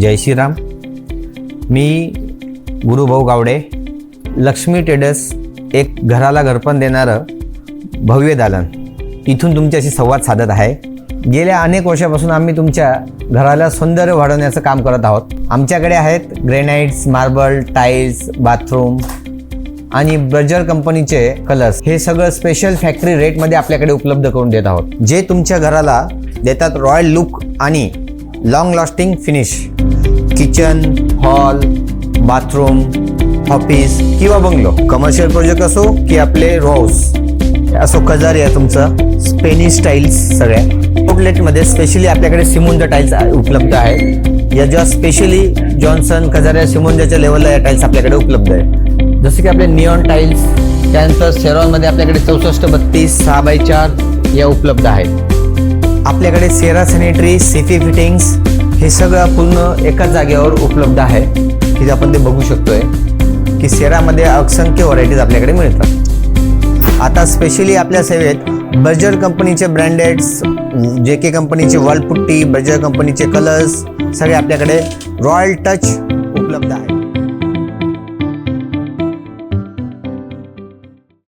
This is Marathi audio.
जय श्रीराम. मी गुरुभाऊ गावडे. लक्ष्मी ट्रेडर्स एक घराला घरपण देणारं भव्य दालन इथून तुमच्याशी संवाद साधत आहे. गेल्या अनेक वर्षापासून आम्ही तुमच्या घराला सौंदर्य वाढवण्याचं काम करत आहोत. आमच्याकडे आहेत ग्रेनाइट्स, मार्बल, टाईल्स, बाथरूम आणि बर्जर कंपनीचे कलर्स. हे सगळं स्पेशल फॅक्टरी रेटमध्ये आपल्याकडे उपलब्ध करून देत आहोत, जे तुमच्या घराला देतात रॉयल लुक आणि long lasting finish. Kitchen, hall, bathroom, office किंवा बंगलो, कमर्शियल प्रोजेक्ट असो की आपले रो हाऊस असो, कजारिया तुमचं स्पेनिश टाईल्स सगळ्या आउटलेटमध्ये स्पेशली आपल्याकडे सिमुंजा टाईल्स उपलब्ध आहे. या ज्या स्पेशली जॉन्सन, कजारिया, सिमुंजाच्या लेवलला या टाईल्स आपल्याकडे उपलब्ध आहे. जसे की आपले निऑन टाईल्स, त्यानंतर सेरॉनमध्ये आपल्याकडे 6432 6x4 या उपलब्ध आहेत. आपल्याकडे सेरा सॅनिटरी, सेफी फिटिंग्स हे सगळं पूर्ण एकाच जागेवर उपलब्ध आहे की आपण ते बघू शकतोय की सेरामध्ये असंख्य व्हरायटीज आपल्याकडे मिळतात. आता स्पेशली आपल्या सेवेत बर्जर कंपनीचे ब्रँडेड्स, JK कंपनीचे वॉल पुट्टी, बर्जर कंपनीचे कलर्स सगळे आपल्याकडे रॉयल टच उपलब्ध आहे.